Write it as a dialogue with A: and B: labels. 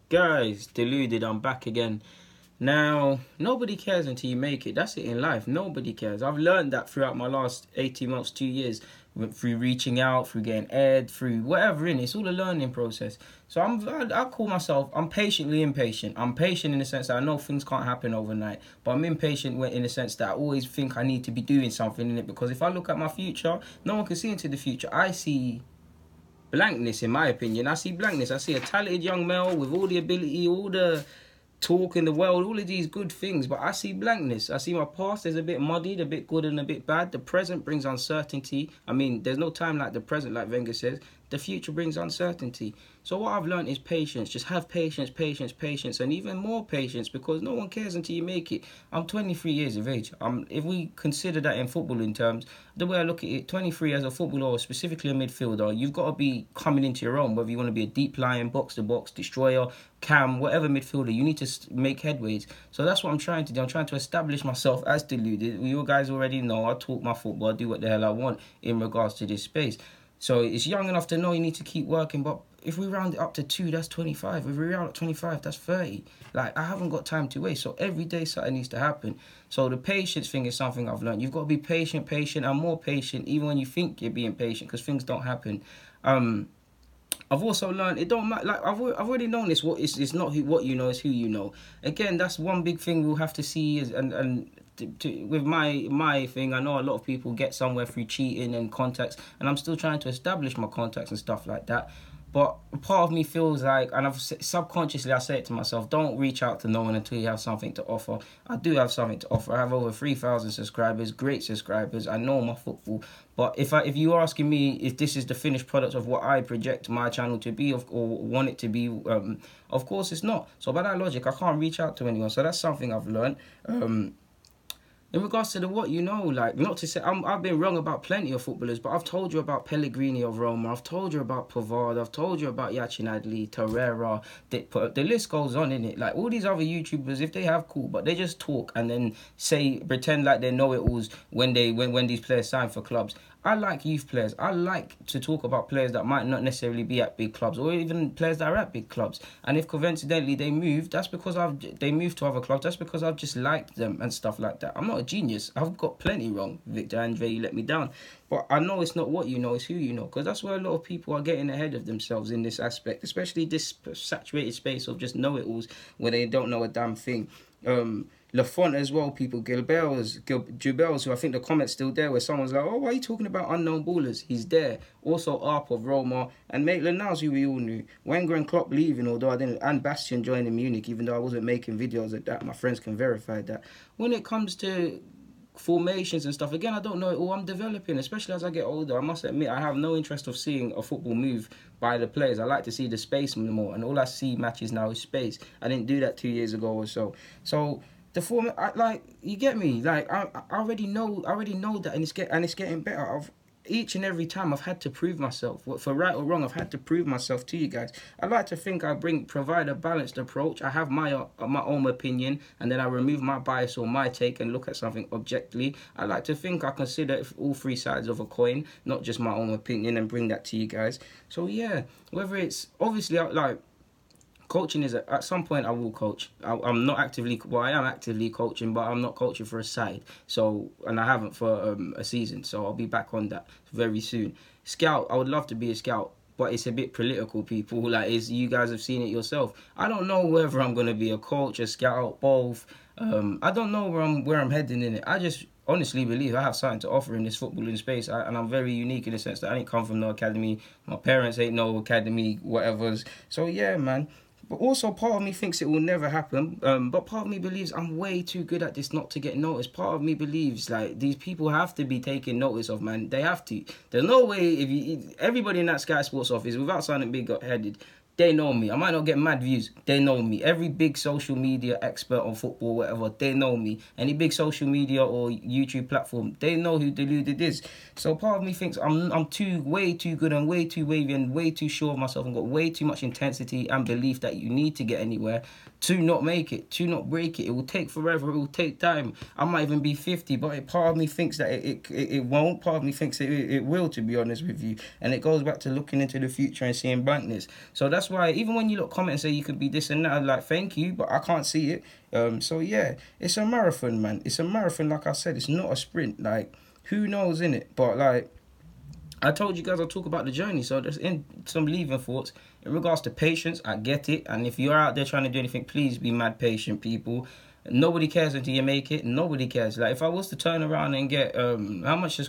A: Guys, deluded, I'm back again. Now, nobody cares until you make it. That's it in life. Nobody cares. I've learned that throughout my last 18 months, 2 years, through reaching out, through getting aired, through whatever in it. It's all a learning process. So I call myself, I'm patiently impatient. I'm patient in the sense that I know things can't happen overnight, but I'm impatient in the sense that I always think I need to be doing something in it, because if I look at my future, no one can see into the future. I see blankness, in my opinion. I see blankness. I see a talented young male with all the ability, all the talk in the world, all of these good things, but I see blankness. I see my past is a bit muddied, a bit good and a bit bad. The present brings uncertainty. I mean, there's no time like the present, like Wenger says. The future brings uncertainty. So what I've learned is patience. Just have patience, patience, patience, and even more patience, because no one cares until you make it. I'm 23 years of age. If we consider that in footballing terms, the way I look at it, 23 as a footballer, or specifically a midfielder, you've got to be coming into your own, whether you want to be a deep lying, box-to-box, destroyer, cam, whatever midfielder, you need to make headways. So that's what I'm trying to do. I'm trying to establish myself as deluded. You guys already know I talk my football, I do what the hell I want in regards to this space. So it's young enough to know you need to keep working, but if we round it up to 2, that's 25. If we round up 25, that's 30. Like, I haven't got time to waste. So every day something needs to happen. So the patience thing is something I've learned. You've got to be patient, and more patient, even when you think you're being patient, because things don't happen. I've also learned it don't matter. Like, I've already known this. It's not what you know, it's who you know. Again, that's one big thing we'll have to see. With my thing, I know a lot of people get somewhere through cheating and contacts, and I'm still trying to establish my contacts and stuff like that. But part of me feels like, and subconsciously I say it to myself, don't reach out to no one until you have something to offer. I do have something to offer. I have over 3,000 subscribers, great subscribers. I know my football. But if you're asking me if this is the finished product of what I project my channel to be, or want it to be, of course it's not. So by that logic, I can't reach out to anyone. So that's something I've learned. In regards to the what you know, like, not to say I've been wrong about plenty of footballers, but I've told you about Pellegrini of Roma, I've told you about Pavard, I've told you about Yacine Adli, Torreira. The list goes on, innit? Like, all these other YouTubers, if they have, cool, but they just talk and then pretend like they know it alls when these players sign for clubs. I like youth players. I like to talk about players that might not necessarily be at big clubs, or even players that are at big clubs. And if coincidentally they move, that's because they moved to other clubs. That's because I've just liked them and stuff like that. I'm not a genius. I've got plenty wrong. Victor Andre, you let me down. But I know it's not what you know, it's who you know. Because that's where a lot of people are getting ahead of themselves in this aspect, especially this saturated space of just know-it-alls where they don't know a damn thing. Lafont as well, people, Gilbels, who I think the comment's still there, where someone's like, oh, why are you talking about unknown ballers? He's there. Also, Arp of Roma, and Maitland-Niles, who we all knew. Wenger and Klopp leaving, although I didn't, and Bastian joining Munich, even though I wasn't making videos of that. My friends can verify that. When it comes to formations and stuff, again, I don't know it all. I'm developing, especially as I get older. I must admit, I have no interest of seeing a football move by the players. I like to see the space more, and all I see matches now is space. I didn't do that 2 years ago or so. So the format, like, you get me. Like, I already know that, and it's getting better. Each and every time I've had to prove myself. For right or wrong, I've had to prove myself to you guys. I like to think I provide a balanced approach. I have my own opinion, and then I remove my bias or my take and look at something objectively. I like to think I consider all three sides of a coin, not just my own opinion, and bring that to you guys. So yeah, whether it's obviously like, coaching is at some point I will coach. I'm not actively, well, I am actively coaching, but I'm not coaching for a side. So, and I haven't for a season. So I'll be back on that very soon. Scout, I would love to be a scout, but it's a bit political, people. Like, you guys have seen it yourself. I don't know whether I'm gonna be a coach, a scout, both. I don't know where I'm heading in it. I just honestly believe I have something to offer in this footballing space, and I'm very unique in the sense that I didn't come from no academy. My parents ain't no academy, whatever's. So yeah, man. But also, part of me thinks it will never happen. But part of me believes I'm way too good at this not to get noticed. Part of me believes, like, these people have to be taken notice of, man. They have to. There's no way everybody in that Sky Sports office, without sounding big-headed, they know me. I might not get mad views. They know me. Every big social media expert on football, whatever, they know me. Any big social media or YouTube platform, they know who Deluded is. So part of me thinks I'm way too good and way too wavy and way too sure of myself and got way too much intensity and belief that you need to get anywhere to not make it, to not break it. It will take forever. It will take time. I might even be 50, but part of me thinks that it won't. Part of me thinks it will, to be honest with you. And it goes back to looking into the future and seeing blankness. So that's that's why even when you look comment and say you could be this and that, I'm like, thank you, but I can't see it. So yeah, it's a marathon, man. It's a marathon, like I said. It's not a sprint. Like, who knows, innit? But like I told you guys, I'll talk about the journey. So just in some leaving thoughts in regards to patience. I get it, and if you're out there trying to do anything, please be mad patient, people. Nobody cares until you make it. Nobody cares. Like, if I was to turn around and get how much is